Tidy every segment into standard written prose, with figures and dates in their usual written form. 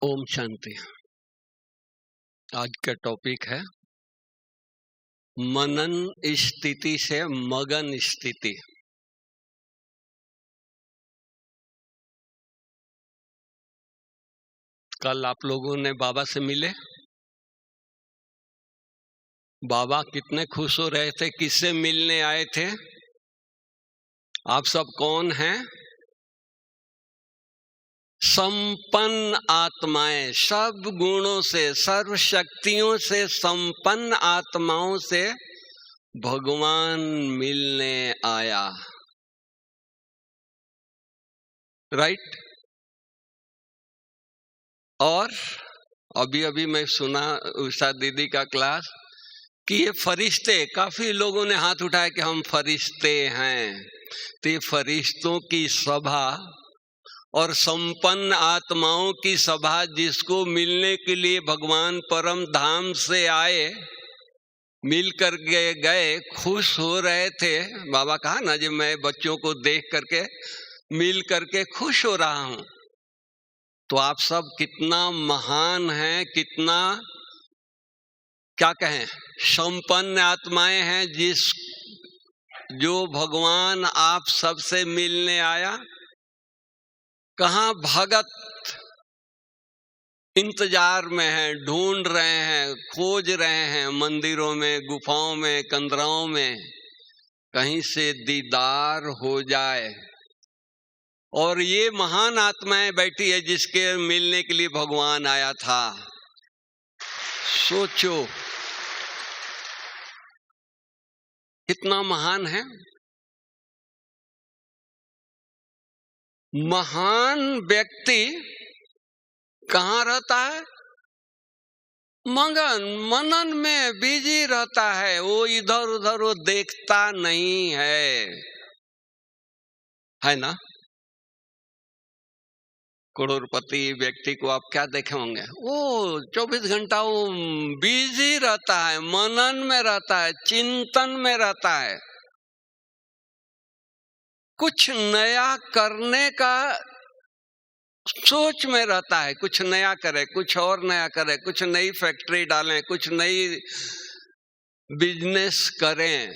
ओम शांति। आज का टॉपिक है मनन स्थिति से मगन स्थिति। कल आप लोगों ने बाबा से मिले। बाबा कितने खुश हो रहे थे, किससे मिलने आए थे? आप सब कौन हैं? संपन्न आत्माएं, सब गुणों से, सर्व शक्तियों से संपन्न आत्माओं से भगवान मिलने आया। राइट? और अभी मैं सुना उषा दीदी का क्लास कि ये फरिश्ते, काफी लोगों ने हाथ उठाया कि हम फरिश्ते हैं। तो ये फरिश्तों की सभा और संपन्न आत्माओं की सभा, जिसको मिलने के लिए भगवान परम धाम से आए, मिल कर गए, खुश हो रहे थे। बाबा कहा ना, जब मैं बच्चों को देख करके मिल करके खुश हो रहा हूं, तो आप सब कितना महान हैं, कितना क्या कहें, संपन्न आत्माएं हैं, जो भगवान आप सबसे मिलने आया। कहाँ भगत इंतजार में हैं, ढूंढ रहे हैं, खोज रहे हैं, मंदिरों में, गुफाओं में, कंदराओं में, कहीं से दीदार हो जाए। और ये महान आत्माएं बैठी है जिसके मिलने के लिए भगवान आया था। सोचो कितना महान है। महान व्यक्ति कहाँ रहता है? मनन में बिजी रहता है। वो इधर उधर वो देखता नहीं है ना? करोड़पति व्यक्ति को आप क्या देखे होंगे, वो 24 घंटा वो बिजी रहता है, मनन में रहता है, चिंतन में रहता है, कुछ नया करने का सोच में रहता है। कुछ नया करे, कुछ और नया करे, कुछ नई फैक्ट्री डालें, कुछ नई बिजनेस करें।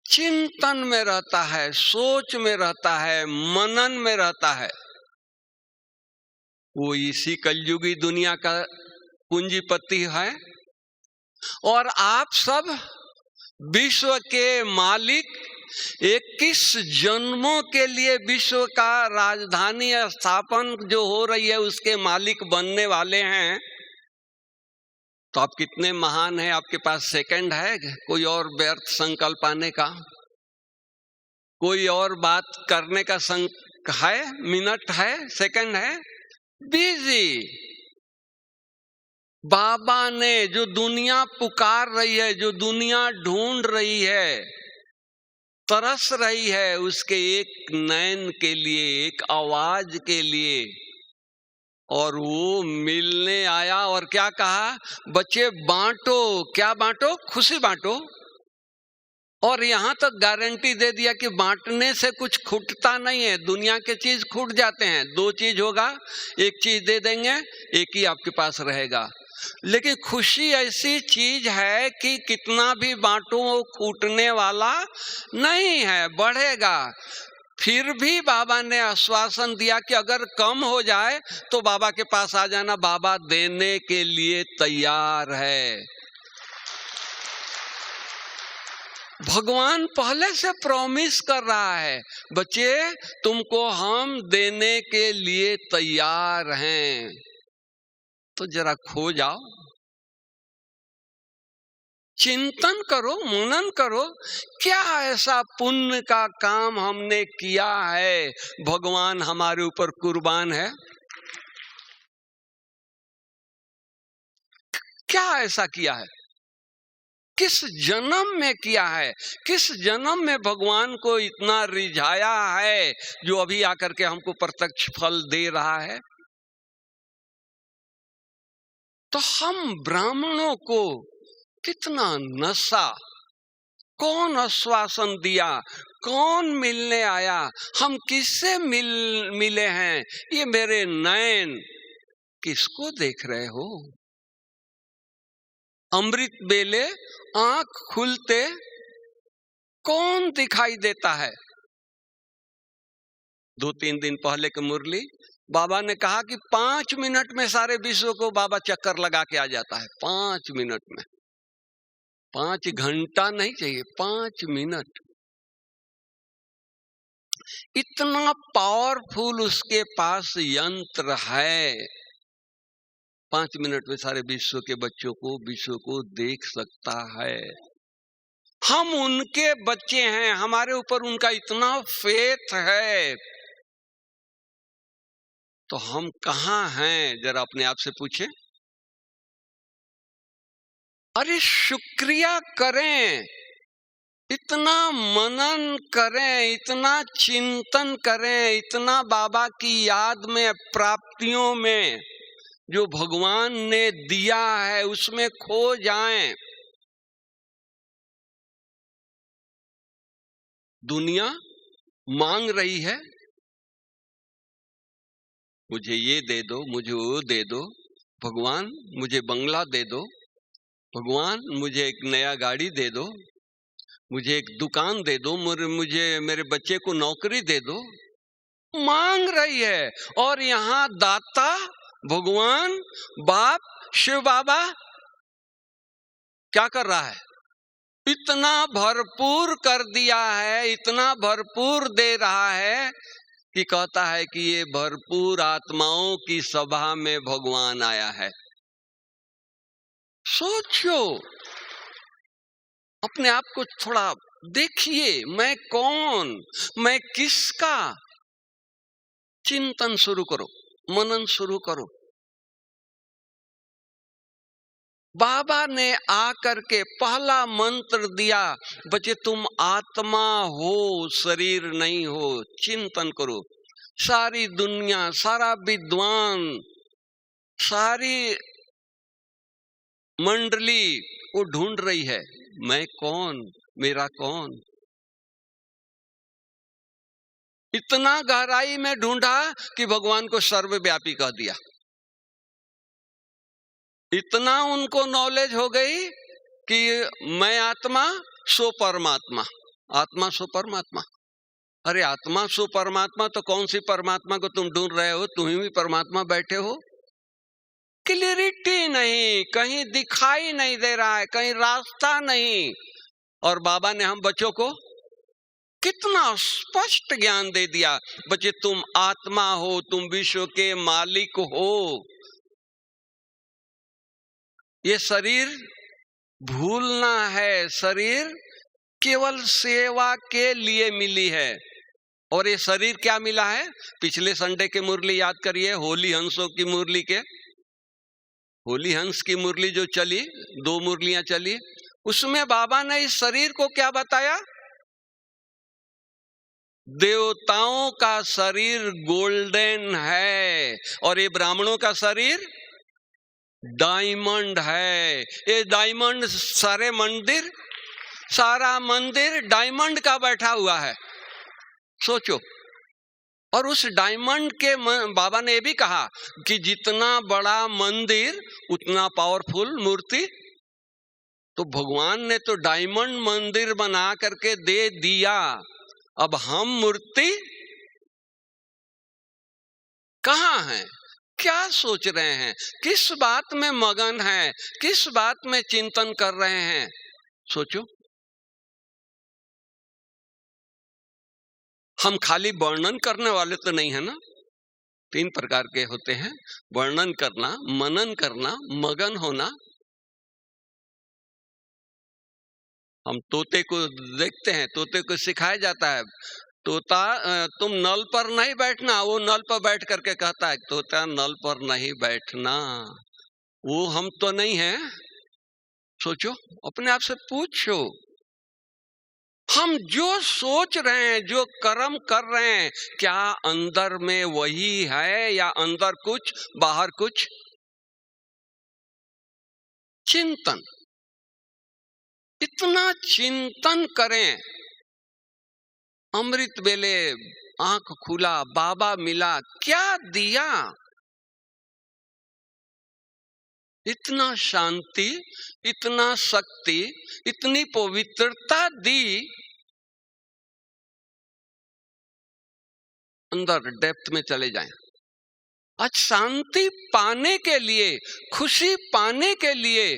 चिंतन में रहता है, सोच में रहता है, मनन में रहता है। वो इसी कलयुगी दुनिया का पूंजीपति है। और आप सब विश्व के मालिक, 21 जन्मों के लिए विश्व का राजधानी स्थापन जो हो रही है, उसके मालिक बनने वाले हैं। तो आप कितने महान हैं। आपके पास सेकंड है कोई और व्यर्थ संकल्प आने का, कोई और बात करने का है? मिनट है, सेकंड है? बिजी। बाबा ने जो दुनिया पुकार रही है, जो दुनिया ढूंढ रही है, तरस रही है, उसके एक नयन के लिए, एक आवाज के लिए, और वो मिलने आया। और क्या कहा? बच्चे बांटो। क्या बांटो? खुशी बांटो। और यहां तक गारंटी दे दिया कि बांटने से कुछ खूटता नहीं है। दुनिया के चीज खूट जाते हैं। 2 चीज होगा, एक चीज दे देंगे, एक ही आपके पास रहेगा। लेकिन खुशी ऐसी चीज है कि कितना भी बांटो वो खूटने वाला नहीं है, बढ़ेगा। फिर भी बाबा ने आश्वासन दिया कि अगर कम हो जाए तो बाबा के पास आ जाना, बाबा देने के लिए तैयार है। भगवान पहले से प्रॉमिस कर रहा है, बच्चे तुमको हम देने के लिए तैयार हैं। तो जरा खो जाओ, चिंतन करो, मनन करो, क्या ऐसा पुण्य का काम हमने किया है, भगवान हमारे ऊपर कुर्बान है? क्या ऐसा किया है? किस जन्म में किया है? किस जन्म में भगवान को इतना रिझाया है जो अभी आकर के हमको प्रत्यक्ष फल दे रहा है? तो हम ब्राह्मणों को कितना नशा, कौन आश्वासन दिया, कौन मिलने आया, हम किससे मिले हैं? ये मेरे नयन, किसको देख रहे हो? अमृत बेले आंख खुलते कौन दिखाई देता है? 2-3 दिन पहले की मुरली, बाबा ने कहा कि 5 मिनट में सारे विश्व को बाबा चक्कर लगा के आ जाता है। 5 मिनट में, 5 घंटा नहीं चाहिए, 5 मिनट। इतना पावरफुल उसके पास यंत्र है, 5 मिनट में सारे विश्व के बच्चों को, विश्व को देख सकता है। हम उनके बच्चे हैं, हमारे ऊपर उनका इतना फेथ है, तो हम कहां हैं? जरा अपने आप से पूछें। अरे शुक्रिया करें, इतना मनन करें, इतना चिंतन करें, इतना बाबा की याद में, प्राप्तियों में जो भगवान ने दिया है उसमें खो जाएं। दुनिया मांग रही है, मुझे ये दे दो, मुझे वो दे दो, भगवान मुझे बंगला दे दो, भगवान मुझे एक नया गाड़ी दे दो, मुझे एक दुकान दे दो, मुझे मेरे बच्चे को नौकरी दे दो। मांग रही है। और यहाँ दाता भगवान बाप शिव बाबा क्या कर रहा है? इतना भरपूर कर दिया है, इतना भरपूर दे रहा है कि कहता है कि ये भरपूर आत्माओं की सभा में भगवान आया है। सोचो, अपने आप को थोड़ा देखिए, मैं कौन, मैं किसका? चिंतन शुरू करो, मनन शुरू करो। बाबा ने आकर के पहला मंत्र दिया, बच्चे तुम आत्मा हो, शरीर नहीं हो। चिंतन करो। सारी दुनिया, सारा विद्वान, सारी मंडली वो ढूंढ रही है, मैं कौन, मेरा कौन। इतना गहराई में ढूंढा कि भगवान को सर्वव्यापी कह दिया। इतना उनको नॉलेज हो गई कि मैं आत्मा सो परमात्मा, आत्मा सो परमात्मा। अरे आत्मा सो परमात्मा, तो कौन सी परमात्मा को तुम ढूंढ रहे हो? तुम ही भी परमात्मा बैठे हो। क्लियरिटी नहीं, कहीं दिखाई नहीं दे रहा है, कहीं रास्ता नहीं। और बाबा ने हम बच्चों को कितना स्पष्ट ज्ञान दे दिया, बच्चे तुम आत्मा हो, तुम विश्व के मालिक हो। ये शरीर भूलना है, शरीर केवल सेवा के लिए मिली है। और ये शरीर क्या मिला है? पिछले संडे के मुरली याद करिए, होली हंसों की मुरली के, होली हंस की मुरली जो चली, 2 मुरलियां चली, उसमें बाबा ने इस शरीर को क्या बताया? देवताओं का शरीर गोल्डन है और ये ब्राह्मणों का शरीर डायमंड है। ये डायमंड, सारे मंदिर, सारा मंदिर डायमंड का बैठा हुआ है। सोचो। और उस डायमंड के बाबा ने ये भी कहा कि जितना बड़ा मंदिर उतना पावरफुल मूर्ति। तो भगवान ने तो डायमंड मंदिर बना करके दे दिया, अब हम मूर्ति कहाँ हैं? क्या सोच रहे हैं? किस बात में मगन हैं? किस बात में चिंतन कर रहे हैं? सोचो। हम खाली वर्णन करने वाले तो नहीं है ना। 3 प्रकार के होते हैं, वर्णन करना, मनन करना, मगन होना। हम तोते को देखते हैं, तोते को सिखाया जाता है, तोता तुम नल पर नहीं बैठना, वो नल पर बैठ करके कहता है तोता नल पर नहीं बैठना। वो हम तो नहीं है। सोचो, अपने आप से पूछो, हम जो सोच रहे हैं, जो कर्म कर रहे हैं, क्या अंदर में वही है या अंदर कुछ बाहर कुछ? चिंतन, इतना चिंतन करें। अमृत बेले आंख खुला, बाबा मिला, क्या दिया? इतना शांति, इतना शक्ति, इतनी पवित्रता दी, अंदर डेप्थ में चले जाएं। आज शांति पाने के लिए, खुशी पाने के लिए,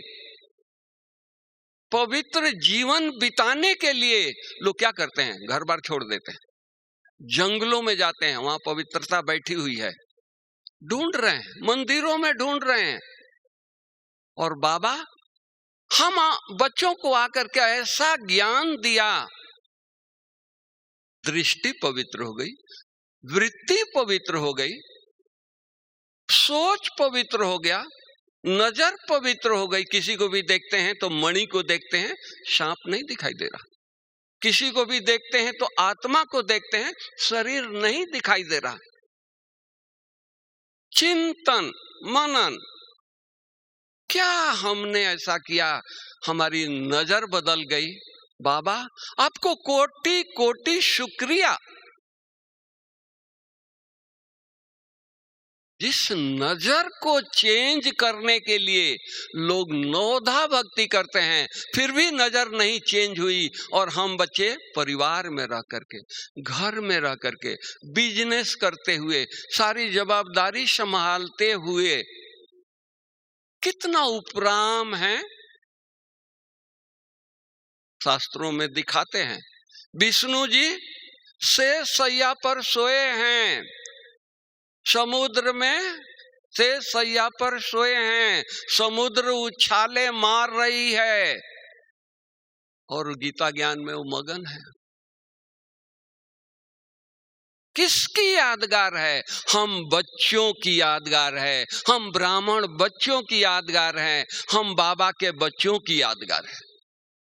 पवित्र जीवन बिताने के लिए लोग क्या करते हैं? घर बार छोड़ देते हैं, जंगलों में जाते हैं, वहां पवित्रता बैठी हुई है, ढूंढ रहे हैं, मंदिरों में ढूंढ रहे हैं। और बाबा हम बच्चों को आकर के ऐसा ज्ञान दिया, दृष्टि पवित्र हो गई, वृत्ति पवित्र हो गई, सोच पवित्र हो गया, नजर पवित्र हो गई। किसी को भी देखते हैं तो मणि को देखते हैं, सांप नहीं दिखाई दे रहा। किसी को भी देखते हैं तो आत्मा को देखते हैं, शरीर नहीं दिखाई दे रहा। चिंतन मनन, क्या हमने ऐसा किया, हमारी नजर बदल गई। बाबा आपको कोटि कोटि शुक्रिया। जिस नजर को चेंज करने के लिए लोग नौधा भक्ति करते हैं, फिर भी नजर नहीं चेंज हुई। और हम बच्चे परिवार में रह करके, घर में रह करके, बिजनेस करते हुए, सारी जवाबदारी संभालते हुए कितना उपराम है। शास्त्रों में दिखाते हैं विष्णु जी से सैया पर सोए हैं, समुद्र में से सैया पर सोए हैं, समुद्र उछाले मार रही है और गीता ज्ञान में वो मगन है। किसकी यादगार है? हम बच्चों की यादगार है, हम ब्राह्मण बच्चों की यादगार है, हम बाबा के बच्चों की यादगार है।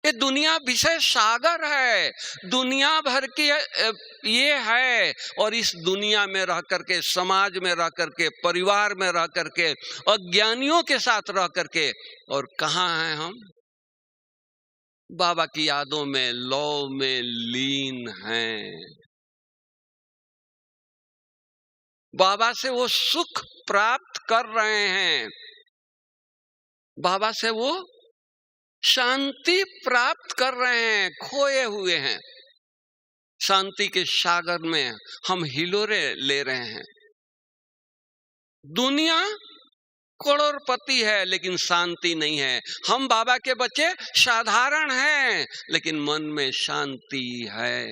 ये दुनिया विषय सागर है, दुनिया भर की ये है। और इस दुनिया में रह करके, समाज में रह करके, परिवार में रह करके, अज्ञानियों के साथ रह करके, और कहाँ हैं हम? बाबा की यादों में, लौ में लीन हैं। बाबा से वो सुख प्राप्त कर रहे हैं, बाबा से वो शांति प्राप्त कर रहे हैं, खोए हुए हैं। शांति के सागर में हम हिलोरे ले रहे हैं। दुनिया करोड़पति है लेकिन शांति नहीं है। हम बाबा के बच्चे साधारण हैं लेकिन मन में शांति है।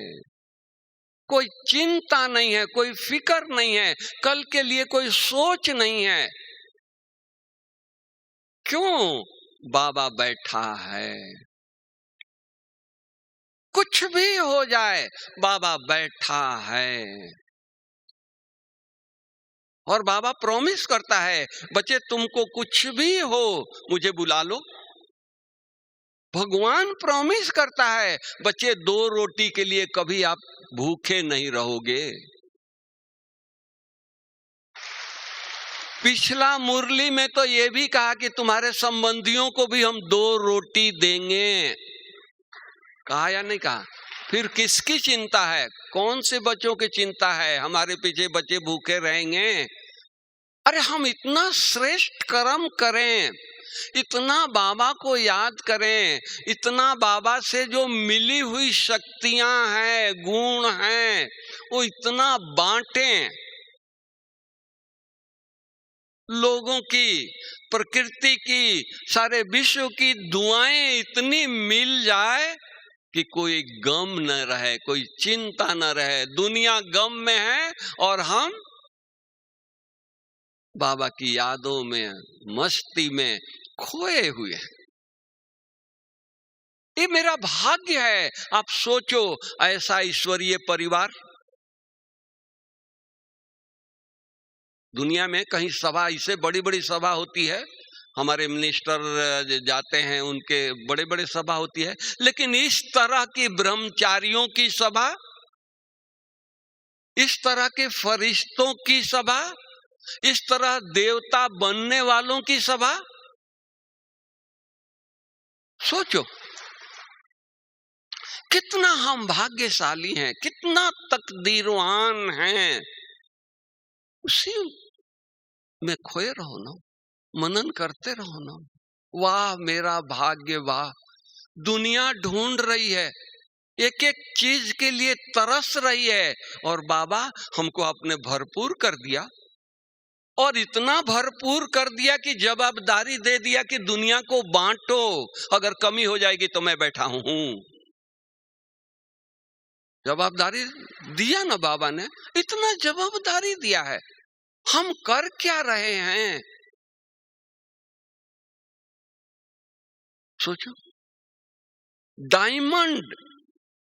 कोई चिंता नहीं है, कोई फिक्र नहीं है, कल के लिए कोई सोच नहीं है। क्यों? बाबा बैठा है। कुछ भी हो जाए, बाबा बैठा है। और बाबा प्रॉमिस करता है, बच्चे तुमको कुछ भी हो मुझे बुला लो। भगवान प्रॉमिस करता है, बच्चे 2 रोटी के लिए कभी आप भूखे नहीं रहोगे। पिछला मुरली में तो ये भी कहा कि तुम्हारे संबंधियों को भी हम 2 रोटी देंगे। कहा या नहीं कहा? फिर किसकी चिंता है? कौन से बच्चों की चिंता है? हमारे पीछे बच्चे भूखे रहेंगे? अरे हम इतना श्रेष्ठ कर्म करें, इतना बाबा को याद करें, इतना बाबा से जो मिली हुई शक्तियां हैं, गुण हैं, वो इतना बांटें। लोगों की, प्रकृति की, सारे विश्व की दुआएं इतनी मिल जाए कि कोई गम न रहे, कोई चिंता न रहे। दुनिया गम में है और हम बाबा की यादों में, मस्ती में खोए हुए हैं। ये मेरा भाग्य है। आप सोचो, ऐसा ईश्वरीय परिवार। दुनिया में कहीं सभा, इससे बड़ी बड़ी सभा होती है, हमारे मिनिस्टर जाते हैं, उनके बड़े बड़े सभा होती है, लेकिन इस तरह की ब्रह्मचारियों की सभा, इस तरह के फरिश्तों की सभा, इस तरह देवता बनने वालों की सभा, सोचो कितना हम भाग्यशाली हैं, कितना तकदीरवान हैं। उसी में खोए रहो ना। मनन करते रहो ना। वाह मेरा भाग्य, वाह दुनिया ढूंढ रही है, एक एक चीज के लिए तरस रही है, और बाबा हमको आपने भरपूर कर दिया, और इतना भरपूर कर दिया कि जवाबदारी दे दिया कि दुनिया को बांटो, अगर कमी हो जाएगी तो मैं बैठा हूं। जवाबदारी दिया ना बाबा ने, इतना जवाबदारी दिया है, हम कर क्या रहे हैं सोचो। डायमंड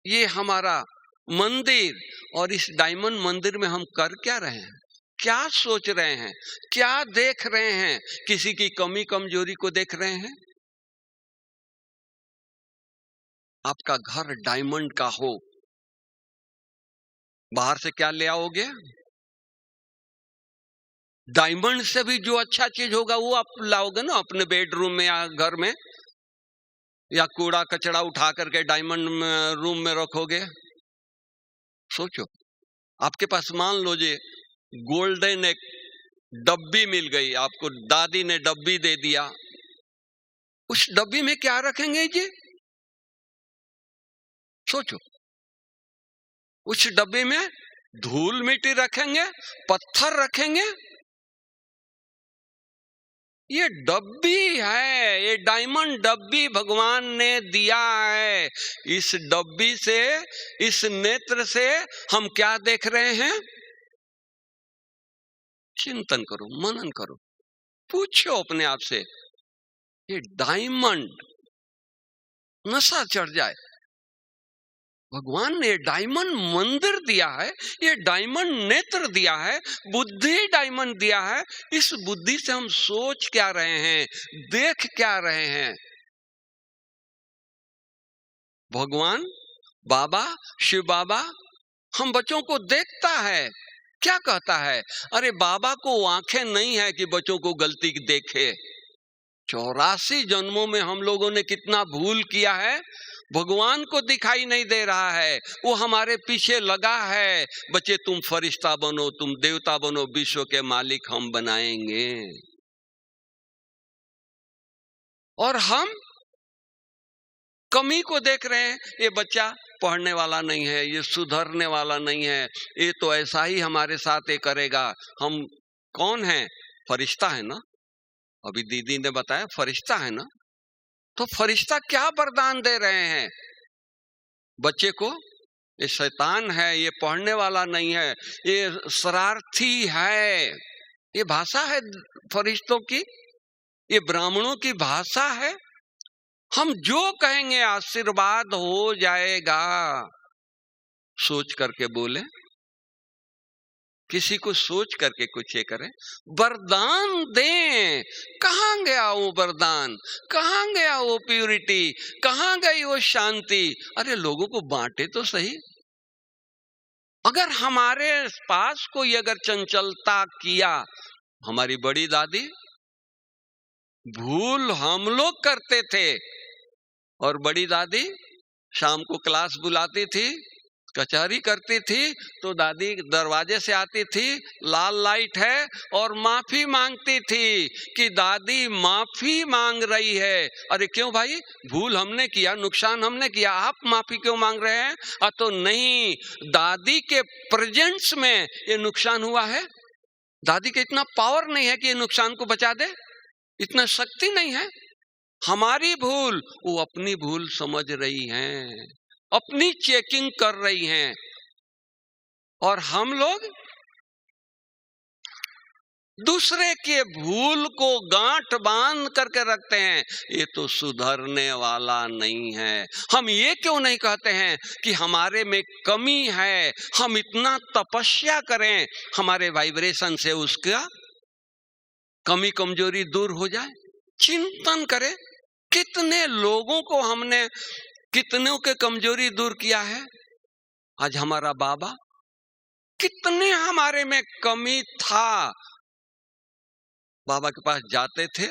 ये हमारा मंदिर, और इस डायमंड मंदिर में हम कर क्या रहे हैं, क्या सोच रहे हैं, क्या देख रहे हैं? किसी की कमी कमजोरी को देख रहे हैं? आपका घर डायमंड का हो, बाहर से क्या ले आओगे? डायमंड से भी जो अच्छा चीज होगा वो आप लाओगे ना अपने बेडरूम में या घर में, या कूड़ा कचड़ा उठा करके डायमंड रूम में रखोगे? सोचो, आपके पास मान लो जे गोल्डन एक डब्बी मिल गई आपको, दादी ने डब्बी दे दिया, उस डब्बी में क्या रखेंगे जी? सोचो, उस डब्बी में धूल मिट्टी रखेंगे, पत्थर रखेंगे? ये डब्बी है, ये डायमंड डब्बी भगवान ने दिया है। इस डब्बी से, इस नेत्र से हम क्या देख रहे हैं? चिंतन करो, मनन करो, पूछो अपने आप से। ये डायमंड नशा चढ़ जाए, भगवान ने डायमंड मंदिर दिया है, ये डायमंड नेत्र दिया है, बुद्धि डायमंड दिया है। इस बुद्धि से हम सोच क्या रहे हैं, देख क्या रहे हैं? भगवान बाबा, शिव बाबा हम बच्चों को देखता है, क्या कहता है? अरे बाबा को आंखें नहीं है कि बच्चों को गलती देखे। 84 जन्मों में हम लोगों ने कितना भूल किया है, भगवान को दिखाई नहीं दे रहा है, वो हमारे पीछे लगा है। बच्चे तुम फरिश्ता बनो, तुम देवता बनो, विश्व के मालिक हम बनाएंगे। और हम कमी को देख रहे हैं, ये बच्चा पढ़ने वाला नहीं है, ये सुधरने वाला नहीं है, ये तो ऐसा ही हमारे साथ ये करेगा। हम कौन है? फरिश्ता है ना, अभी दीदी ने बताया फरिश्ता है ना। तो फरिश्ता क्या वरदान दे रहे हैं बच्चे को? ये शैतान है, ये पढ़ने वाला नहीं है, ये शरारती है। ये भाषा है फरिश्तों की, ये ब्राह्मणों की भाषा है। हम जो कहेंगे आशीर्वाद हो जाएगा, सोच करके बोले, किसी को सोच करके कुछ ये करें, वरदान दें। कहां गया वो वरदान, कहां गया वो प्यूरिटी, कहां गई वो शांति? अरे लोगों को बांटे तो सही। अगर हमारे पास कोई अगर चंचलता किया, हमारी बड़ी दादी, भूल हम लोग करते थे, और बड़ी दादी शाम को क्लास बुलाती थी, कचहरी करती थी, तो दादी दरवाजे से आती थी, लाल लाइट है, और माफी मांगती थी कि दादी माफी मांग रही है। अरे क्यों भाई, भूल हमने किया, नुकसान हमने किया, आप माफी क्यों मांग रहे हैं? तो नहीं, दादी के प्रेजेंस में ये नुकसान हुआ है। दादी के इतना पावर नहीं है कि ये नुकसान को बचा दे, इतना शक्ति नहीं है। हमारी भूल वो अपनी भूल समझ रही हैं, अपनी चेकिंग कर रही हैं, और हम लोग दूसरे के भूल को गांठ बांध करके रखते हैं। ये तो सुधरने वाला नहीं है। हम ये क्यों नहीं कहते हैं कि हमारे में कमी है, हम इतना तपस्या करें, हमारे वाइब्रेशन से उसका कमी कमजोरी दूर हो जाए। चिंतन करें, कितने लोगों को हमने, कितनों के कमजोरी दूर किया है। आज हमारा बाबा, कितने हमारे में कमी था, बाबा के पास जाते थे,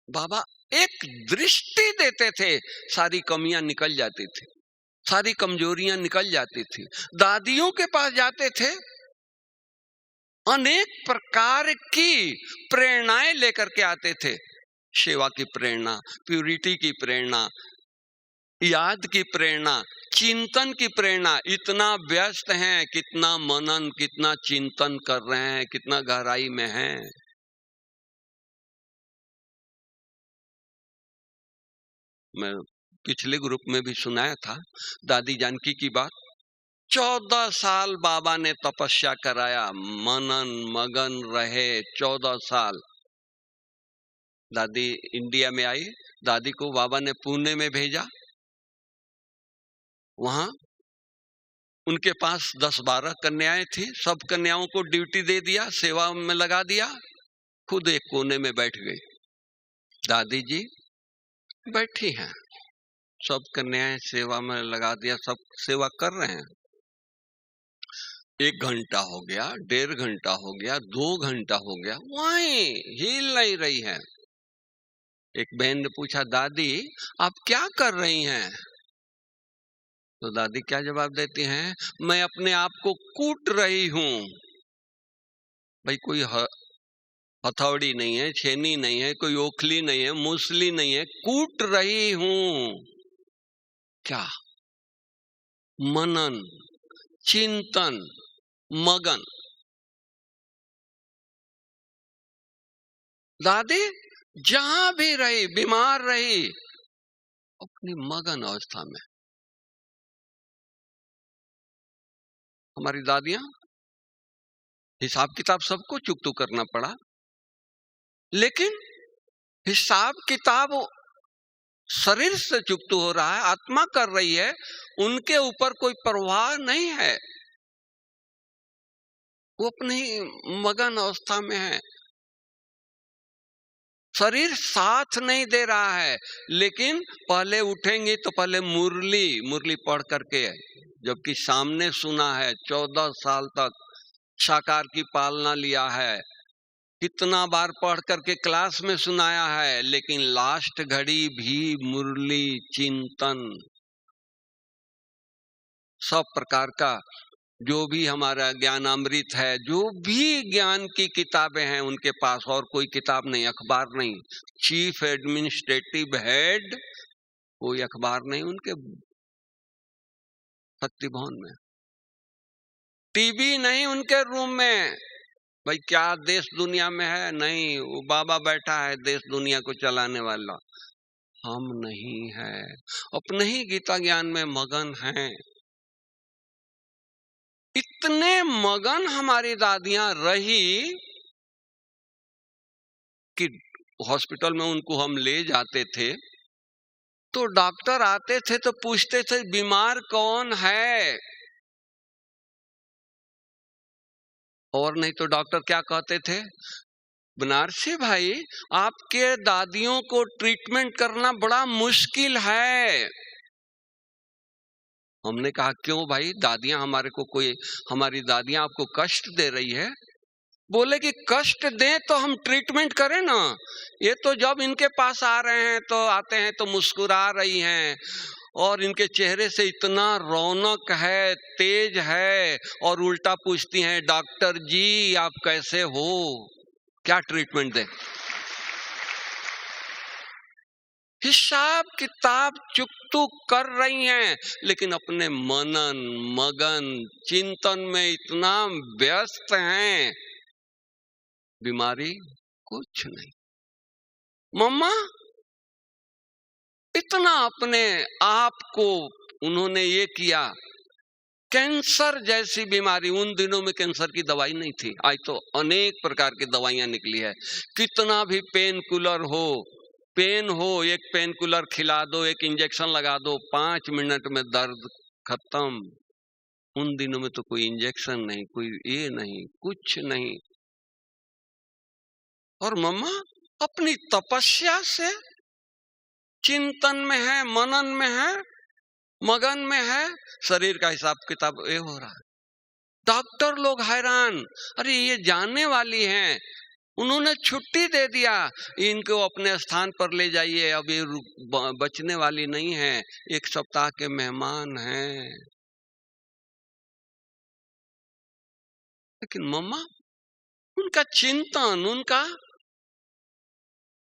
बाबा एक दृष्टि देते थे, सारी कमियां निकल जाती थी, सारी कमजोरियां निकल जाती थी। दादियों के पास जाते थे, अनेक प्रकार की प्रेरणाएं लेकर के आते थे। सेवा की प्रेरणा, प्यूरिटी की प्रेरणा, याद की प्रेरणा, चिंतन की प्रेरणा। इतना व्यस्त हैं, कितना मनन, कितना चिंतन कर रहे हैं, कितना गहराई में हैं। मैं पिछले ग्रुप में भी सुनाया था दादी जानकी की बात। 14 साल बाबा ने तपस्या कराया, मनन मगन रहे 14 साल। दादी इंडिया में आई, दादी को बाबा ने पुणे में भेजा। वहां उनके पास 10-12 कन्याएं थी, सब कन्याओं को ड्यूटी दे दिया, सेवा में लगा दिया। खुद एक कोने में बैठ गई। दादी जी बैठी हैं, सब कन्याएं सेवा में लगा दिया, सब सेवा कर रहे हैं। 1 घंटा हो गया, 1.5 घंटा हो गया, 2 घंटा हो गया, वहीं हिल नहीं रही है। एक बहन ने पूछा, दादी आप क्या कर रही हैं? तो दादी क्या जवाब देती हैं, मैं अपने आप को कूट रही हूं। भाई कोई हथौड़ी नहीं है, छेनी नहीं है, कोई ओखली नहीं है, मूसली नहीं है, कूट रही हूं। क्या? मनन, चिंतन, मगन। दादी जहां भी रही, बीमार रही, अपनी मगन अवस्था में। हमारी दादियां, हिसाब किताब सबको चुकतू करना पड़ा, लेकिन हिसाब किताब शरीर से चुकतू हो रहा है, आत्मा कर रही है, उनके ऊपर कोई परवाह नहीं है। वो अपनी मगन अवस्था में है। शरीर साथ नहीं दे रहा है, लेकिन पहले उठेंगे तो पहले मुरली पढ़ करके, जबकि सामने सुना है 14 साल तक साकार की पालना लिया है, कितना बार पढ़ करके क्लास में सुनाया है, लेकिन लास्ट घड़ी भी मुरली चिंतन, सब प्रकार का जो भी हमारा ज्ञानामृत है, जो भी ज्ञान की किताबें हैं उनके पास, और कोई किताब नहीं, अखबार नहीं। चीफ एडमिनिस्ट्रेटिव हेड, कोई अखबार नहीं उनके शक्ति भवन में। टीवी नहीं उनके रूम में। भाई क्या देश दुनिया में है? नहीं, वो बाबा बैठा है देश दुनिया को चलाने वाला। हम नहीं है, अपने ही गीता ज्ञान में मगन हैं। इतने मगन हमारी दादियां रही कि हॉस्पिटल में उनको हम ले जाते थे तो डॉक्टर आते थे तो पूछते थे बीमार कौन है, और नहीं तो डॉक्टर क्या कहते थे, बनारसी भाई आपके दादियों को ट्रीटमेंट करना बड़ा मुश्किल है। हमने कहा क्यों भाई, दादियां हमारे को कोई, हमारी दादियां आपको कष्ट दे रही है? बोले कि कष्ट दे तो हम ट्रीटमेंट करें ना, ये तो जब इनके पास आ रहे हैं तो आते हैं तो मुस्कुरा रही हैं, और इनके चेहरे से इतना रौनक है, तेज है, और उल्टा पूछती हैं डॉक्टर जी आप कैसे हो, क्या ट्रीटमेंट दे? हिसाब किताब चुकतू कर रही हैं, लेकिन अपने मनन मगन चिंतन में इतना व्यस्त हैं, बीमारी कुछ नहीं। मम्मा इतना अपने आप को उन्होंने ये किया, कैंसर जैसी बीमारी, उन दिनों में कैंसर की दवाई नहीं थी, आज तो अनेक प्रकार की दवाइयां निकली है। कितना भी पेन किलर हो, पेन हो, एक पेन किलर खिला दो, एक इंजेक्शन लगा दो, 5 मिनट में दर्द खत्म। उन दिनों में तो कोई इंजेक्शन नहीं, कोई ये नहीं, कुछ नहीं। और मम्मा अपनी तपस्या से चिंतन में है, मनन में है, मगन में है, शरीर का हिसाब किताब ये हो रहा है। डॉक्टर लोग हैरान, अरे ये जानने वाली हैं, उन्होंने छुट्टी दे दिया, इनको अपने स्थान पर ले जाइए, अब ये बचने वाली नहीं है, 1 सप्ताह के मेहमान हैं। लेकिन मम्मा उनका चिंतन, उनका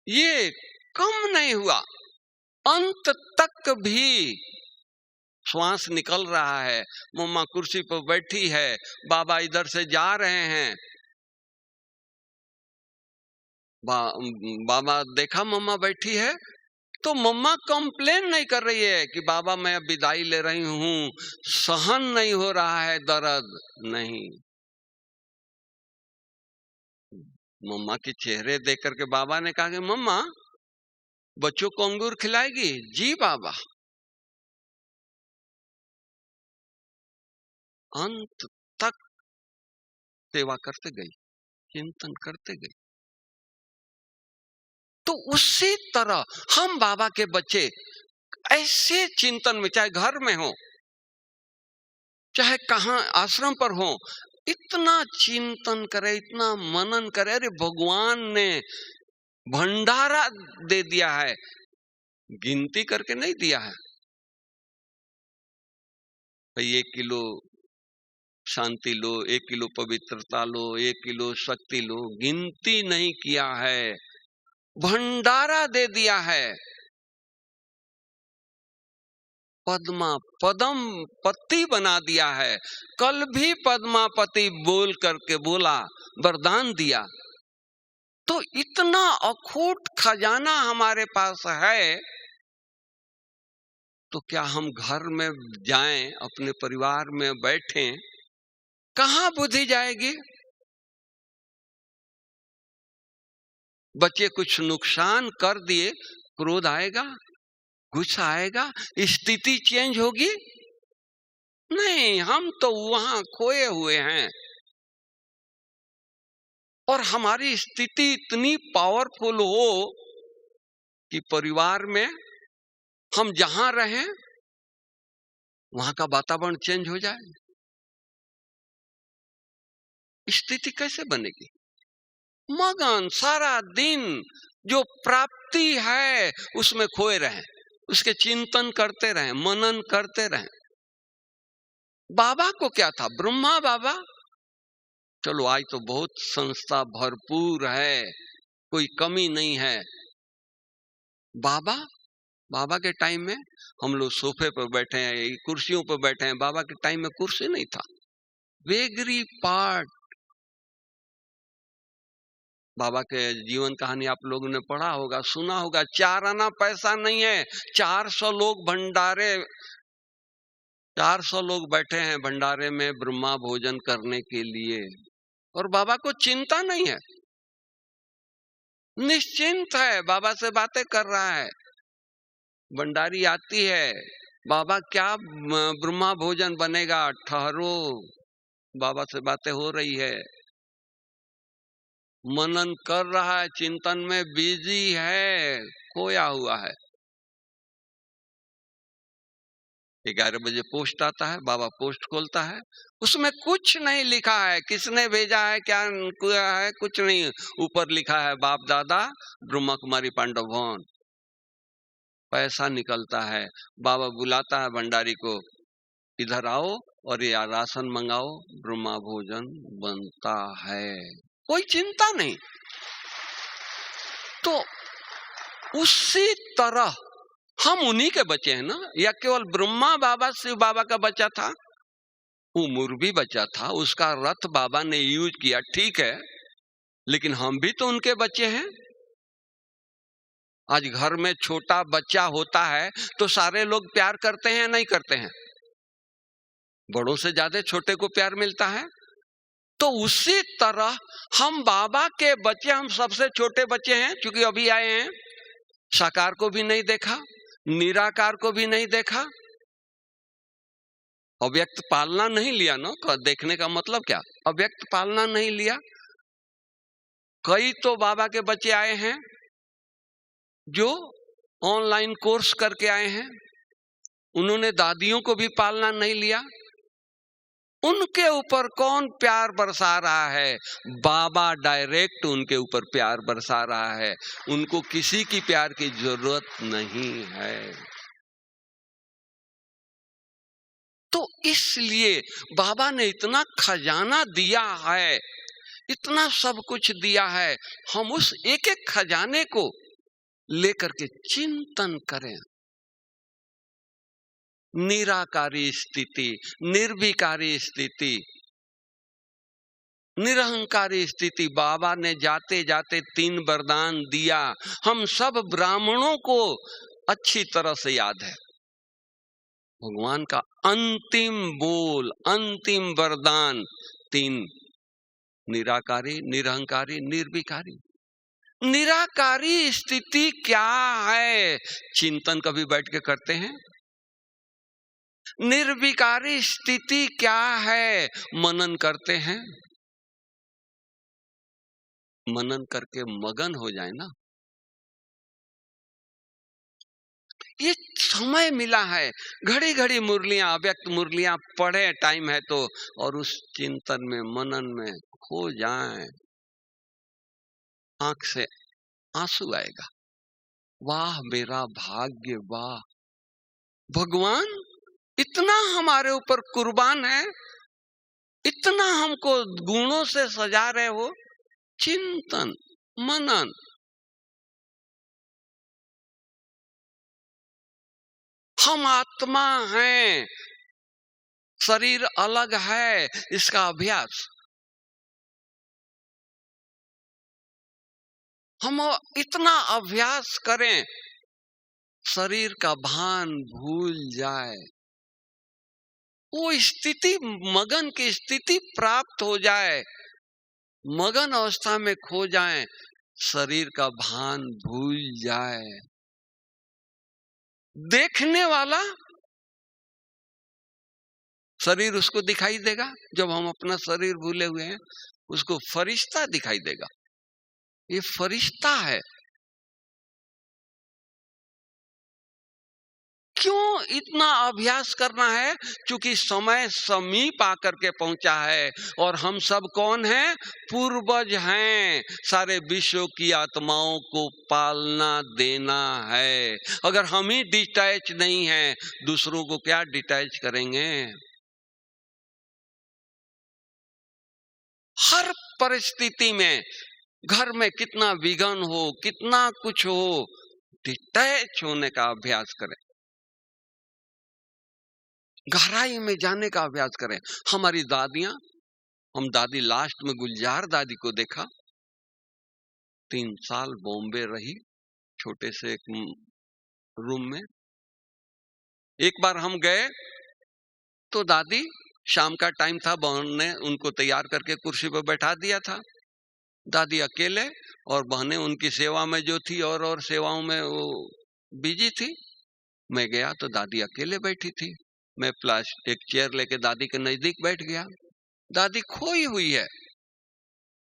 ये कम नहीं हुआ। अंत तक भी श्वास निकल रहा है, मम्मा कुर्सी पर बैठी है, बाबा इधर से जा रहे हैं। बाबा देखा मम्मा बैठी है तो मम्मा कंप्लेन नहीं कर रही है कि बाबा मैं अब विदाई ले रही हूं, सहन नहीं हो रहा है दर्द, नहीं। मम्मा के चेहरे देख करके बाबा ने कहा कि मम्मा बच्चों को अंगूर खिलाएगी? जी बाबा। अंत तक सेवा करते गई, चिंतन करते गई। तो उसी तरह हम बाबा के बच्चे ऐसे चिंतन में, चाहे घर में हो चाहे कहां आश्रम पर हो, इतना चिंतन करे, इतना मनन करे। अरे भगवान ने भंडारा दे दिया है, गिनती करके नहीं दिया है। भाई 1 किलो शांति लो, 1 किलो पवित्रता लो, 1 किलो शक्ति लो, गिनती नहीं किया है, भंडारा दे दिया है। पद्म पति बना दिया है। कल भी पद्मापति बोल करके बोला, वरदान दिया। तो इतना अखूट खजाना हमारे पास है, तो क्या हम घर में जाएं, अपने परिवार में बैठें, कहां बुद्धि जाएगी? बच्चे कुछ नुकसान कर दिए, क्रोध आएगा, गुस्सा आएगा, स्थिति चेंज होगी? नहीं, हम तो वहां खोए हुए हैं। और हमारी स्थिति इतनी पावरफुल हो कि परिवार में हम जहां रहें वहां का वातावरण चेंज हो जाए। स्थिति कैसे बनेगी? मगन सारा दिन जो प्राप्ति है उसमें खोए रहें, उसके चिंतन करते रहें, मनन करते रहें। बाबा को क्या था? ब्रह्मा बाबा, चलो आज तो बहुत संस्था भरपूर है, कोई कमी नहीं है। बाबा के टाइम में हम लोग सोफे पर बैठे हैं, कुर्सियों पर बैठे हैं। बाबा के टाइम में कुर्सी नहीं था। Vagary part. बाबा के जीवन कहानी आप लोगों ने पढ़ा होगा, सुना होगा। 4 आना पैसा नहीं है, 400 लोग भंडारे, 400 लोग बैठे हैं भंडारे में ब्रह्मा भोजन करने के लिए, और बाबा को चिंता नहीं है, निश्चिंत है, बाबा से बातें कर रहा है। भंडारी आती है, बाबा क्या ब्रह्मा भोजन बनेगा, ठहरो, बाबा से बातें हो रही है। मनन कर रहा है, चिंतन में बिजी है, खोया हुआ है। 11 बजे पोस्ट आता है, बाबा पोस्ट खोलता है, उसमें कुछ नहीं लिखा है, किसने भेजा है, क्या है, कुछ नहीं। ऊपर लिखा है बाप दादा ब्रह्मा कुमारी पांडव भवन। पैसा निकलता है। बाबा बुलाता है भंडारी को, इधर आओ और ये राशन मंगाओ, ब्रह्मा भोजन बनता है। कोई चिंता नहीं। तो उसी तरह हम उन्हीं के बच्चे हैं ना, या केवल ब्रह्मा बाबा शिव बाबा का बच्चा था? उमर भी बच्चा था, उसका रथ बाबा ने यूज किया, ठीक है, लेकिन हम भी तो उनके बच्चे हैं। आज घर में छोटा बच्चा होता है तो सारे लोग प्यार करते हैं, नहीं करते हैं? बड़ों से ज्यादा छोटे को प्यार मिलता है। तो उसी तरह हम बाबा के बच्चे, हम सबसे छोटे बच्चे हैं, क्योंकि अभी आए हैं। साकार को भी नहीं देखा, निराकार को भी नहीं देखा, अव्यक्त पालना नहीं लिया ना। देखने का मतलब क्या? अव्यक्त पालना नहीं लिया। कई तो बाबा के बच्चे आए हैं जो ऑनलाइन कोर्स करके आए हैं, उन्होंने दादियों को भी पालना नहीं लिया। उनके ऊपर कौन प्यार बरसा रहा है? बाबा डायरेक्ट उनके ऊपर प्यार बरसा रहा है। उनको किसी की प्यार की जरूरत नहीं है। तो इसलिए बाबा ने इतना खजाना दिया है इतना सब कुछ दिया है, हम उस एक एक खजाने को लेकर के चिंतन करें। निराकारी स्थिति, निर्विकारी स्थिति, निरहंकारी स्थिति। बाबा ने जाते जाते 3 वरदान दिया, हम सब ब्राह्मणों को अच्छी तरह से याद है। भगवान का अंतिम बोल, अंतिम वरदान 3, निराकारी, निरहंकारी, निर्विकारी। निराकारी स्थिति क्या है, चिंतन कभी बैठ के करते हैं? निर्विकारी स्थिति क्या है, मनन करते हैं? मनन करके मगन हो जाए ना। ये समय मिला है, घड़ी घड़ी मुरलियां, अव्यक्त मुरलियां पढ़े, टाइम है तो, और उस चिंतन में, मनन में खो जाएं। आंख से आंसू आएगा, वाह मेरा भाग्य, वाह भगवान इतना हमारे ऊपर कुर्बान है, इतना हमको गुणों से सजा रहे हो। चिंतन, मनन। हम आत्मा हैं, शरीर अलग है, इसका अभ्यास। हम इतना अभ्यास करें, शरीर का भान भूल जाए, वो स्थिति, मगन की स्थिति प्राप्त हो जाए, मगन अवस्था में खो जाए, शरीर का भान भूल जाए। देखने वाला शरीर उसको दिखाई देगा, जब हम अपना शरीर भूले हुए हैं, उसको फरिश्ता दिखाई देगा, ये फरिश्ता है। क्यों इतना अभ्यास करना है? क्योंकि समय समीप आकर के पहुंचा है, और हम सब कौन हैं? पूर्वज हैं। सारे विश्व की आत्माओं को पालना देना है। अगर हम ही डिटैच नहीं हैं, दूसरों को क्या डिटैच करेंगे? हर परिस्थिति में, घर में कितना विघ्न हो, कितना कुछ हो, डिटैच होने का अभ्यास करें, गहराई में जाने का अभ्यास करें। हमारी दादियां, हम दादी लास्ट में गुलजार दादी को देखा, 3 साल बॉम्बे रही, छोटे से एक रूम में। एक बार हम गए तो दादी, शाम का टाइम था, बहन ने उनको तैयार करके कुर्सी पर बैठा दिया था। दादी अकेले, और बहनें उनकी सेवा में जो थी, और सेवाओं में वो बिजी थी। मैं गया तो दादी अकेले बैठी थी। मैं एक चेयर लेके दादी के नजदीक बैठ गया। दादी खोई हुई है।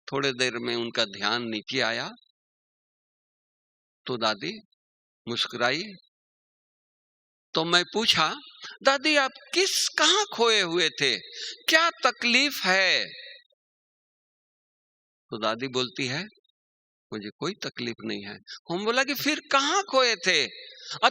थोड़े देर में उनका ध्यान नीचे आया तो दादी मुस्कुराई। तो मैं पूछा, दादी आप कहाँ खोए हुए थे, क्या तकलीफ है? तो दादी बोलती है, मुझे कोई तकलीफ नहीं है। हम बोला कि फिर कहाँ खोए थे?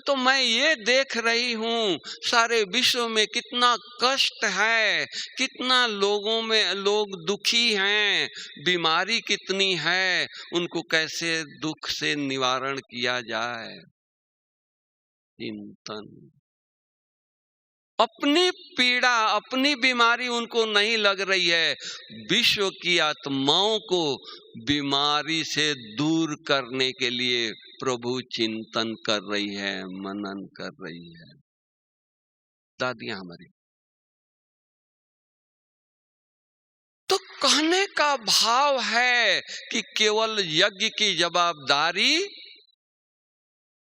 तो मैं ये देख रही हूँ, सारे विश्व में कितना कष्ट है, कितना लोगों में लोग दुखी हैं, बीमारी कितनी है, उनको कैसे दुख से निवारण किया जाए। चिंतन। अपनी पीड़ा, अपनी बीमारी उनको नहीं लग रही है, विश्व की आत्माओं को बीमारी से दूर करने के लिए प्रभु चिंतन कर रही है, मनन कर रही है दादियां हमारी। तो कहने का भाव है कि केवल यज्ञ की जवाबदारी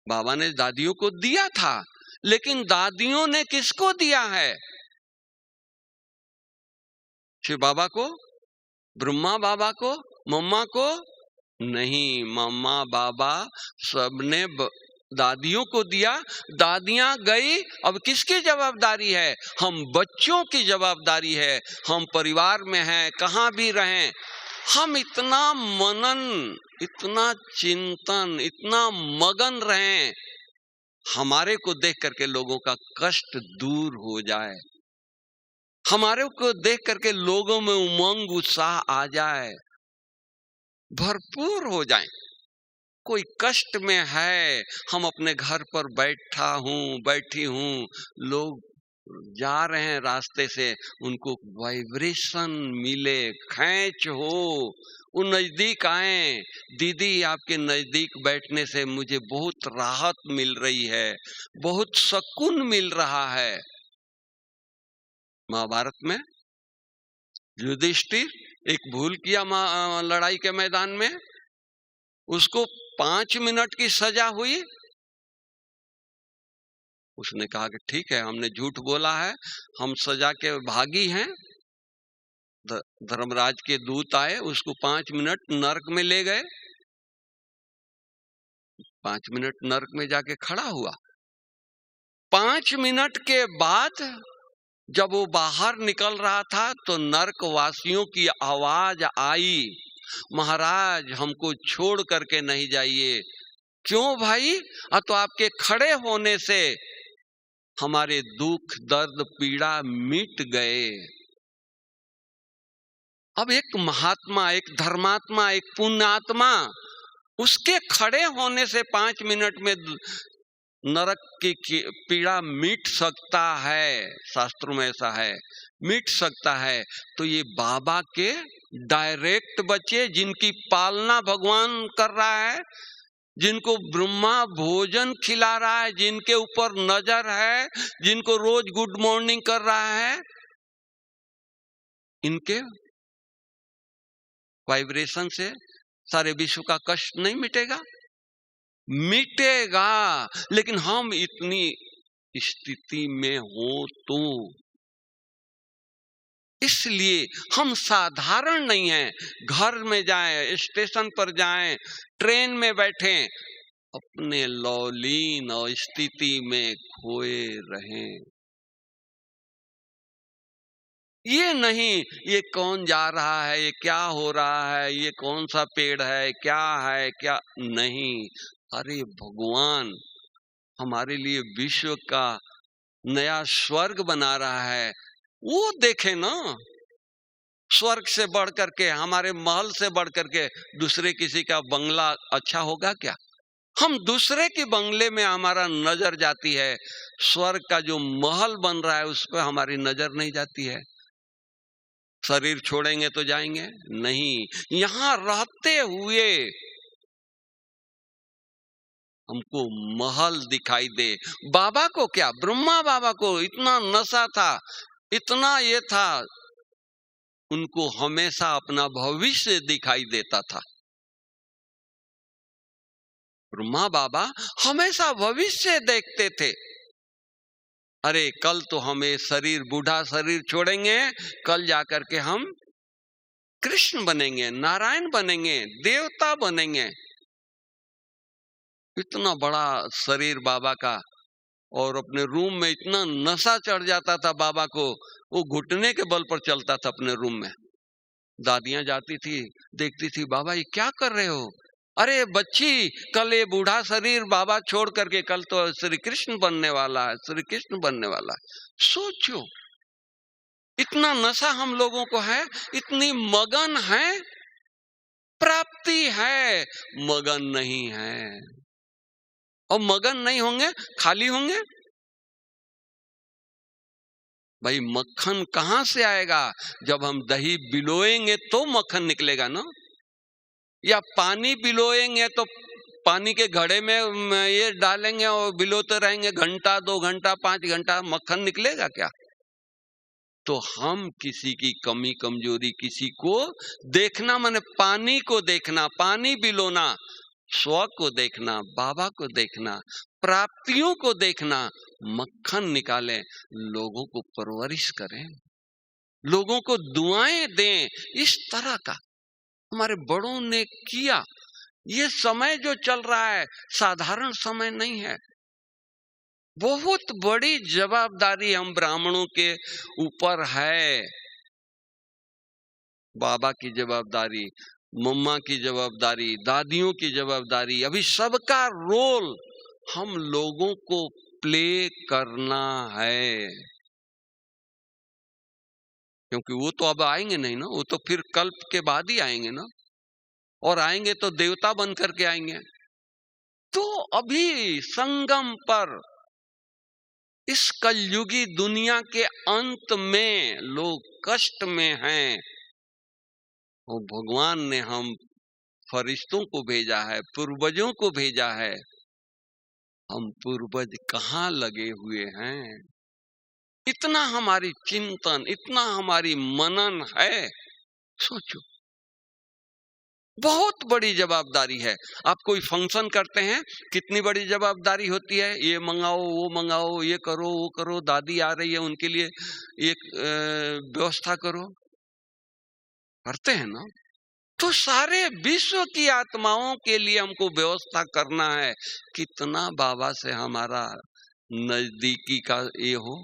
बाबा ने दादियों को दिया था, लेकिन दादियों ने किसको दिया है? शिव बाबा को, ब्रह्मा बाबा को, मम्मा को नहीं। मम्मा बाबा सबने दादियों को दिया। दादियां गई, अब किसकी जवाबदारी है? हम बच्चों की जवाबदारी है। हम परिवार में हैं, कहां भी रहें, हम इतना मनन, इतना चिंतन, इतना मगन रहें, हमारे को देख करके लोगों का कष्ट दूर हो जाए, हमारे को देख करके लोगों में उमंग उत्साह आ जाए। भरपूर हो जाएं। कोई कष्ट में है, हम अपने घर पर बैठी हूँ, लोग जा रहे हैं रास्ते से, उनको वाइब्रेशन मिले, खैंच हो, वो नजदीक आए। दीदी आपके नजदीक बैठने से मुझे बहुत राहत मिल रही है, बहुत सुकून मिल रहा है। महाभारत में युधिष्ठिर एक भूल किया लड़ाई के मैदान में, उसको 5 मिनट की सजा हुई। उसने कहा कि ठीक है, हमने झूठ बोला है, हम सजा के भागी हैं। धर्मराज के दूत आए, उसको 5 मिनट नरक में ले गए। 5 मिनट नरक में जाके खड़ा हुआ। 5 मिनट के बाद जब वो बाहर निकल रहा था तो नरक वासियों की आवाज आई, महाराज हमको छोड़ करके नहीं जाइए। क्यों भाई? तो आपके खड़े होने से हमारे दुख दर्द पीड़ा मिट गए। अब एक महात्मा, एक धर्मात्मा, एक पुण्यात्मा, उसके खड़े होने से 5 मिनट में नरक की पीड़ा मिट सकता है, शास्त्रों में ऐसा है, मिट सकता है। तो ये बाबा के डायरेक्ट बच्चे, जिनकी पालना भगवान कर रहा है, जिनको ब्रह्मा भोजन खिला रहा है, जिनके ऊपर नजर है, जिनको रोज गुड मॉर्निंग कर रहा है, इनके वाइब्रेशन से सारे विश्व का कष्ट नहीं मिटेगा? मिटेगा। लेकिन हम इतनी स्थिति में हो तो, इसलिए हम साधारण नहीं हैं। घर में जाएं, स्टेशन पर जाएं, ट्रेन में बैठें, अपने लौलीन और स्थिति में खोए रहें। ये नहीं ये कौन जा रहा है, ये क्या हो रहा है, ये कौन सा पेड़ है, क्या नहीं। अरे भगवान हमारे लिए विश्व का नया स्वर्ग बना रहा है, वो देखे ना। स्वर्ग से बढ़ करके, हमारे महल से बढ़ करके दूसरे किसी का बंगला अच्छा होगा क्या? हम दूसरे के बंगले में हमारा नजर जाती है, स्वर्ग का जो महल बन रहा है उस पर हमारी नजर नहीं जाती है। शरीर छोड़ेंगे तो जाएंगे नहीं, यहां रहते हुए हमको महल दिखाई दे। बाबा को क्या, ब्रह्मा बाबा को इतना नशा था, इतना ये था, उनको हमेशा अपना भविष्य दिखाई देता था। ब्रह्मा बाबा हमेशा भविष्य देखते थे। अरे कल तो हमें शरीर, बूढ़ा शरीर छोड़ेंगे, कल जाकर के हम कृष्ण बनेंगे, नारायण बनेंगे, देवता बनेंगे। इतना बड़ा शरीर बाबा का, और अपने रूम में इतना नशा चढ़ जाता था बाबा को, वो घुटने के बल पर चलता था अपने रूम में। दादियां जाती थी, देखती थी, बाबा ये क्या कर रहे हो? अरे बच्ची, कल ये बूढ़ा शरीर बाबा छोड़ करके कल तो श्री कृष्ण बनने वाला है, श्री कृष्ण बनने वाला है। सोचो, इतना नशा हम लोगों को है, इतनी मगन है, प्राप्ति है, मगन नहीं है। और मगन नहीं होंगे, खाली होंगे। भाई मक्खन कहां से आएगा? जब हम दही बिलोएंगे तो मक्खन निकलेगा ना, या पानी बिलोएंगे तो पानी के घड़े में ये डालेंगे और बिलोते रहेंगे घंटा, 2 घंटा, 5 घंटा, मक्खन निकलेगा क्या? तो हम किसी की कमी कमजोरी, किसी को देखना, माने पानी को देखना, पानी बिलोना, स्व को देखना, बाबा को देखना, प्राप्तियों को देखना, मक्खन निकालें, लोगों को परवरिश करें, लोगों को दुआएं दें। इस तरह का हमारे बड़ों ने किया। ये समय जो चल रहा है साधारण समय नहीं है, बहुत बड़ी जवाबदारी हम ब्राह्मणों के ऊपर है। बाबा की जवाबदारी, मम्मा की जवाबदारी, दादियों की जवाबदारी, अभी सबका रोल हम लोगों को प्ले करना है। क्योंकि वो तो अब आएंगे नहीं ना, वो तो फिर कल्प के बाद ही आएंगे ना। और आएंगे तो देवता बन करके आएंगे। तो अभी संगम पर इस कलयुगी दुनिया के अंत में लोग कष्ट में हैं, और भगवान ने हम फरिश्तों को भेजा है, पूर्वजों को भेजा है। हम पूर्वज कहाँ लगे हुए हैं? इतना हमारी चिंतन, इतना हमारी मनन है। सोचो, बहुत बड़ी जवाबदारी है। आप कोई फंक्शन करते हैं, कितनी बड़ी जवाबदारी होती है। ये मंगाओ, वो मंगाओ, ये करो, वो करो, दादी आ रही है उनके लिए एक व्यवस्था करो, करते हैं ना। तो सारे विश्व की आत्माओं के लिए हमको व्यवस्था करना है। कितना बाबा से हमारा नजदीकी का ये हो,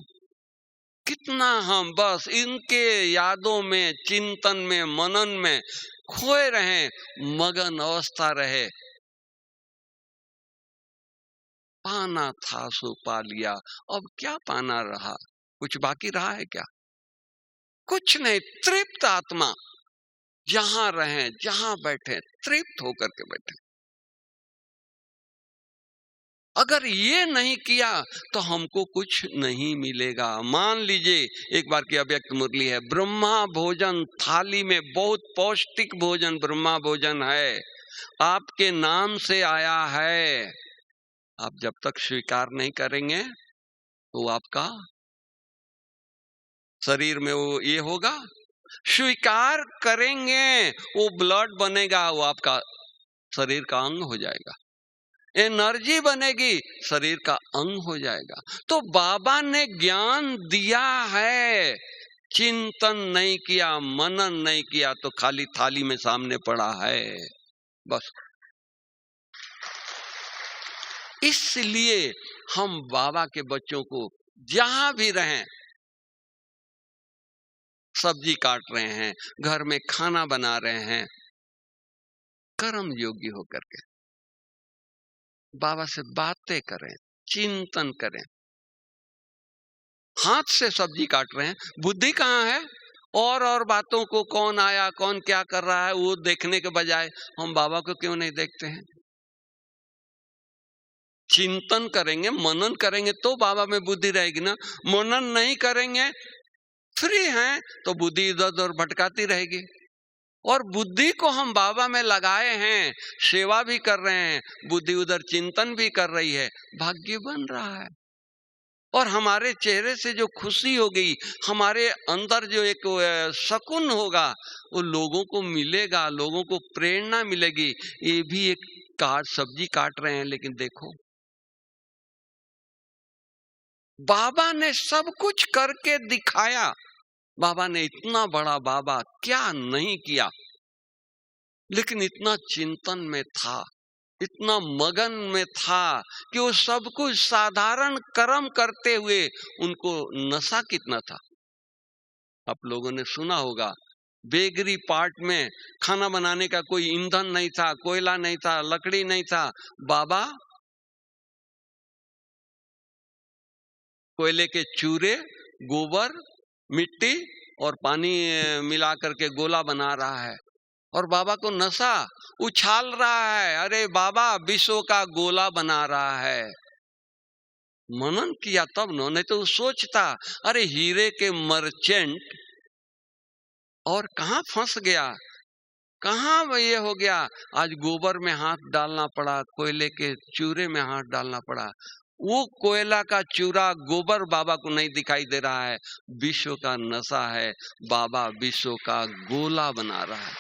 कितना हम बस इनके यादों में, चिंतन में, मनन में खोए रहे, मगन अवस्था रहे। पाना था सो पा लिया, अब क्या पाना रहा? कुछ बाकी रहा है क्या? कुछ नहीं। तृप्त आत्मा, जहां रहें, जहां बैठे, तृप्त होकर के बैठे। अगर ये नहीं किया तो हमको कुछ नहीं मिलेगा। मान लीजिए एक बार की अव्यक्त मुरली है, ब्रह्मा भोजन थाली में बहुत पौष्टिक भोजन ब्रह्मा भोजन है, आपके नाम से आया है। आप जब तक स्वीकार नहीं करेंगे तो आपका शरीर में वो ये होगा। स्वीकार करेंगे वो ब्लड बनेगा, वो आपका शरीर का अंग हो जाएगा। एनर्जी बनेगी, शरीर का अंग हो जाएगा। तो बाबा ने ज्ञान दिया है, चिंतन नहीं किया, मनन नहीं किया, तो खाली थाली में सामने पड़ा है बस। इसलिए हम बाबा के बच्चों को जहां भी रहें, सब्जी काट रहे हैं, घर में खाना बना रहे हैं, कर्म योगी होकर के बाबा से बातें करें, चिंतन करें। हाथ से सब्जी काट रहे हैं, बुद्धि कहाँ है? और बातों को, कौन आया, कौन क्या कर रहा है, वो देखने के बजाय हम बाबा को क्यों नहीं देखते हैं? चिंतन करेंगे, मनन करेंगे तो बाबा में बुद्धि रहेगी ना। मनन नहीं करेंगे, फ्री हैं, तो बुद्धि इधर उधर भटकाती रहेगी। और बुद्धि को हम बाबा में लगाए हैं, सेवा भी कर रहे हैं, बुद्धि उधर चिंतन भी कर रही है, भाग्य बन रहा है। और हमारे चेहरे से जो खुशी होगी, हमारे अंदर जो एक सुकून होगा, वो लोगों को मिलेगा, लोगों को प्रेरणा मिलेगी। ये भी एक सब्जी काट रहे हैं, लेकिन देखो बाबा ने सब कुछ करके दिखाया। बाबा ने इतना बड़ा बाबा क्या नहीं किया, लेकिन इतना चिंतन में था, इतना मगन में था कि वो सब कुछ साधारण कर्म करते हुए उनको नशा कितना था। आप लोगों ने सुना होगा, बेगरी पार्ट में खाना बनाने का कोई ईंधन नहीं था, कोयला नहीं था, लकड़ी नहीं था। बाबा कोयले के चूरे, गोबर, मिट्टी और पानी मिला करके गोला बना रहा है, और बाबा को नशा, उछाल रहा है, अरे बाबा विश्व का गोला बना रहा है। मनन किया तब न, नहीं तो सोचता अरे हीरे के मर्चेंट, और कहाँ फंस गया, कहाँ ये हो गया। आज गोबर में हाथ डालना पड़ा, कोयले के चूरे में हाथ डालना पड़ा। वो कोयला का चूरा, गोबर बाबा को नहीं दिखाई दे रहा है, विश्व का नशा है। बाबा विश्व का गोला बना रहा है।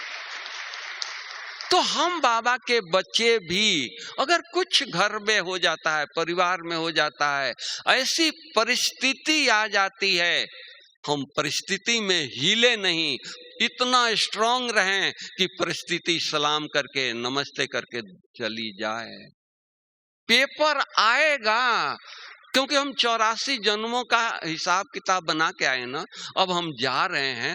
तो हम बाबा के बच्चे भी, अगर कुछ घर में हो जाता है, परिवार में हो जाता है, ऐसी परिस्थिति आ जाती है, हम परिस्थिति में हिले नहीं, इतना स्ट्रांग रहें कि परिस्थिति सलाम करके, नमस्ते करके चली जाए। पेपर आएगा, क्योंकि हम 84 जन्मों का हिसाब किताब बना के आए ना। अब हम जा रहे हैं,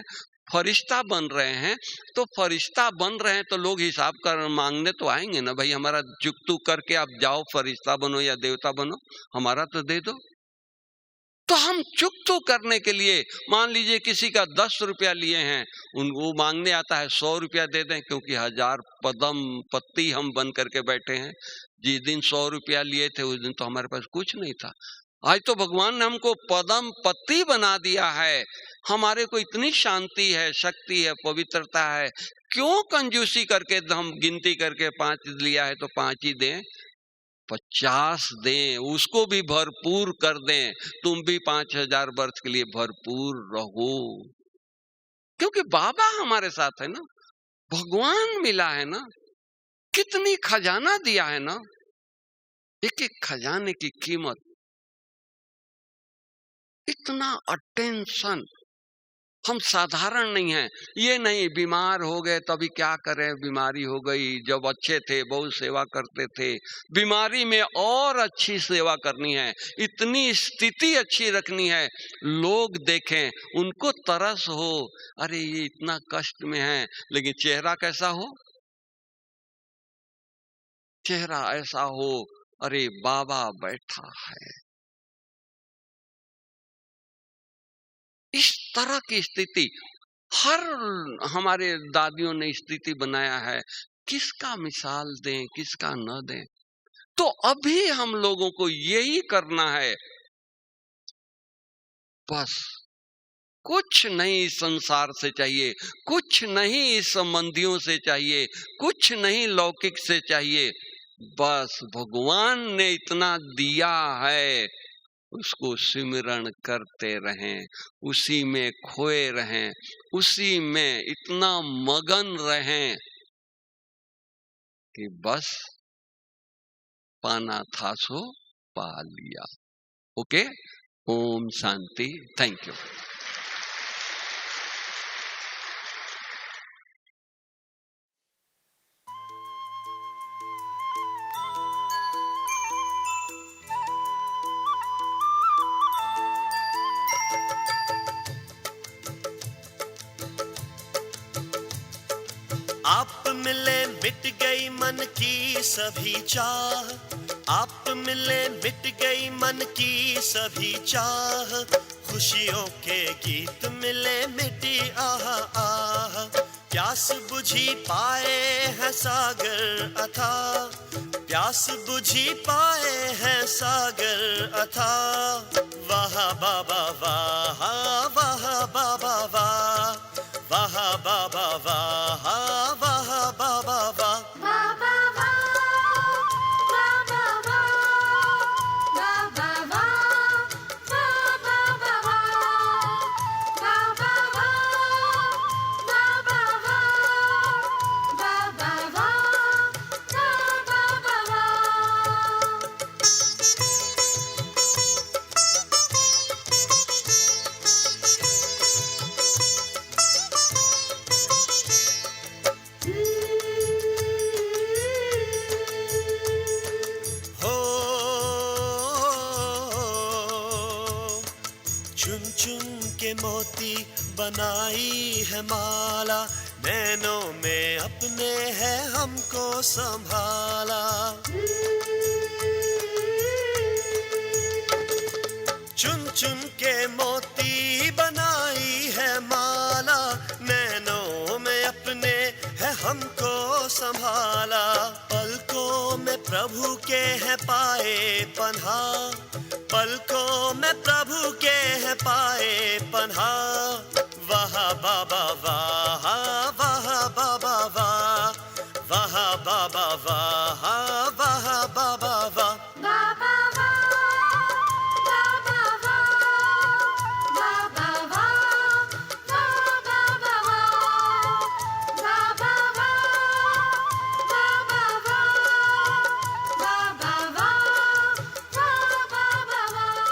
फरिश्ता बन रहे हैं, तो फरिश्ता बन रहे हैं तो लोग हिसाब कर मांगने तो आएंगे ना, भाई हमारा चुकतू करके आप जाओ, फरिश्ता बनो या देवता बनो, हमारा तो दे दो। तो हम चुकतो करने के लिए, मान लीजिए किसी का 10 रुपया लिए हैं, उनको मांगने आता है 100 रुपया दे दें, क्योंकि 1000 पदम पत्ती हम बन करके बैठे हैं। जिस दिन 100 रुपया लिए थे उस दिन तो हमारे पास कुछ नहीं था। आज तो भगवान ने हमको पदम पत्ती बना दिया है। हमारे को इतनी शांति है, शक्ति है, पवित्रता है, क्यों कंजूसी करके हम गिनती करके 5 लिया है तो 5 ही दें, 50 दें, उसको भी भरपूर कर दें। तुम भी 5000 वर्ष के लिए भरपूर रहो, क्योंकि बाबा हमारे साथ है ना, भगवान मिला है ना, कितनी खजाना दिया है ना। एक एक खजाने की कीमत, इतना अटेंशन, हम साधारण नहीं हैं। ये नहीं बीमार हो गए तभी क्या करें, बीमारी हो गई, जब अच्छे थे बहुत सेवा करते थे, बीमारी में और अच्छी सेवा करनी है, इतनी स्थिति अच्छी रखनी है, लोग देखें, उनको तरस हो, अरे ये इतना कष्ट में है, लेकिन चेहरा कैसा हो, चेहरा ऐसा हो, अरे बाबा बैठा है। इस तरह की स्थिति हर हमारे दादियों ने स्थिति बनाया है, किसका मिसाल दें, किसका न दें। तो अभी हम लोगों को यही करना है, बस कुछ नहीं संसार से चाहिए, कुछ नहीं इस संबंधियों से चाहिए, कुछ नहीं लौकिक से चाहिए, बस भगवान ने इतना दिया है, उसको सिमरण करते रहें, उसी में खोए रहें, उसी में इतना मगन रहें कि बस पाना था सो पा लिया। Okay, Om Shanti, thank you. आप मिले मिट गई मन की सभी चाह, आप मिले मिट गई मन की सभी चाह, खुशियों के गीत मिले मिटी आह आह, प्यास बुझी पाए हैं सागर अथाह, प्यास बुझी पाए हैं सागर अथाह, वाह बाबा वाह, वाह बाबा वाह, वाह बाबा वाह, वाह बाबा वाह, बाबा वाह, बाबा वाह, बाबा वाह, बाबा वाह, बाबा वाह, बाबा वाह, बाबा वाह, बाबा वाह। हो चुन चुन के मोती बनाई है माला, नैनों में अपने है हमको संभाला, चुन चुन के मोती बनाई है माला, नैनों में अपने है हमको संभाला, पलकों में प्रभु के है पाए पन्हा, पलकों में प्रभु के है पाए पन्हा, वाह बाबा वाह, वाह बाबा वाह, वाह बाबा वाह, वाह बाबा वाह, बाबा वाह, बाबा वाह, बाबा वाह, बाबा वाह, बाबा वाह, बाबा वाह, बाबा वाह, बाबा वाह।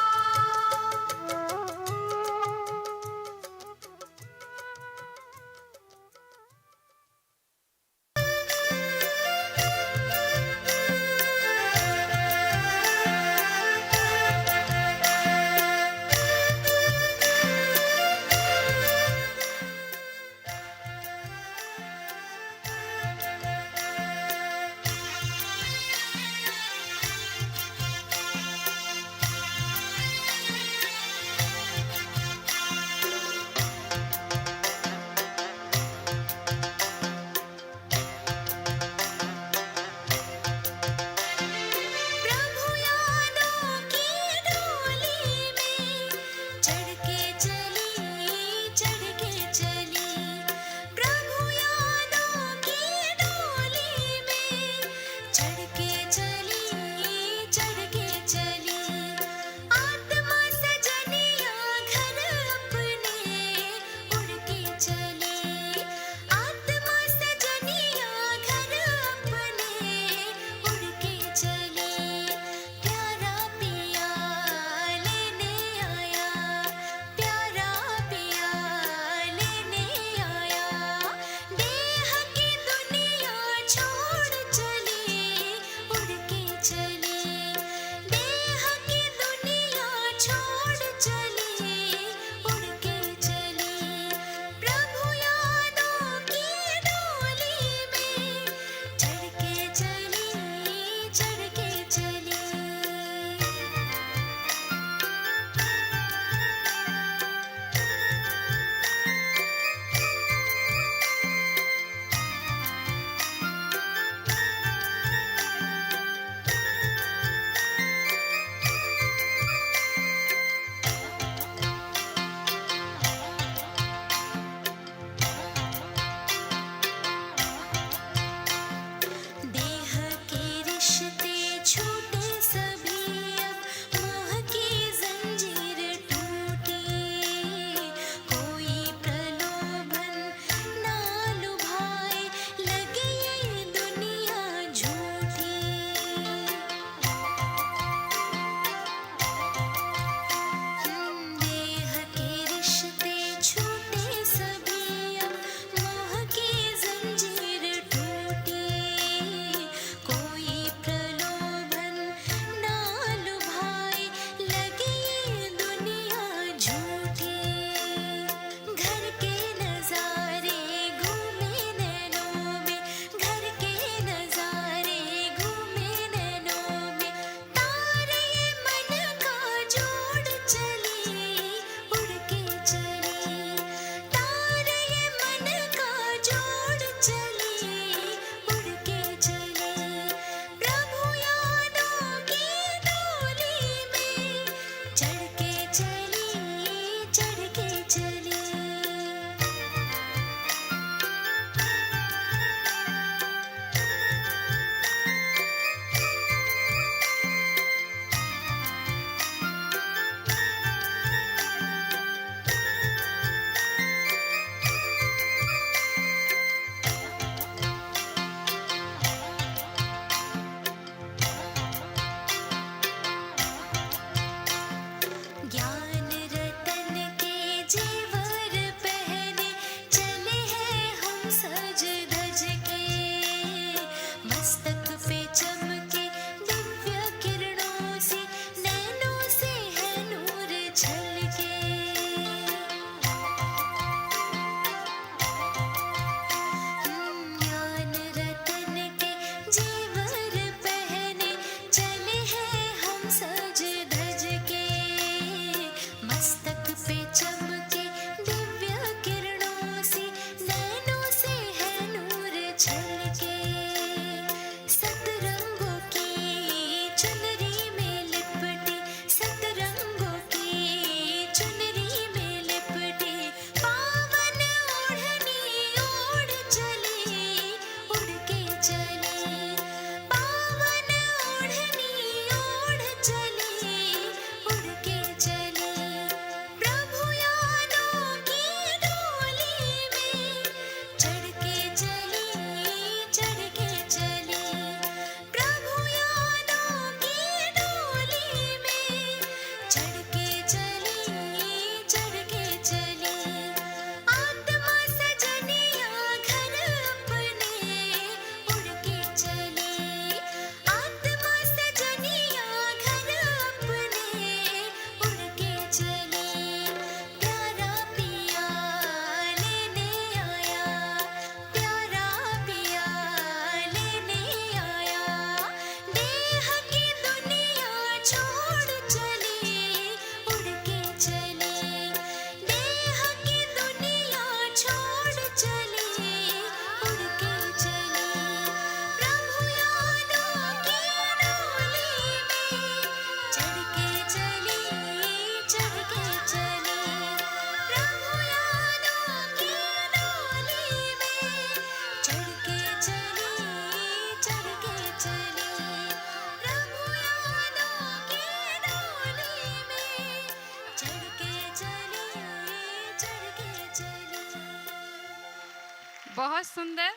बहुत सुंदर।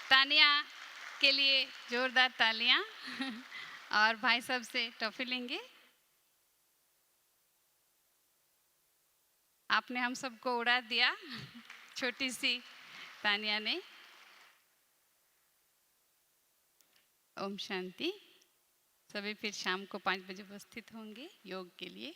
तानिया के लिए जोरदार तालियां। और भाई साहब से टॉफी लेंगे। आपने हम सबको उड़ा दिया, छोटी सी तानिया ने। ओम शांति। सभी फिर शाम को 5 बजे उपस्थित होंगे योग के लिए।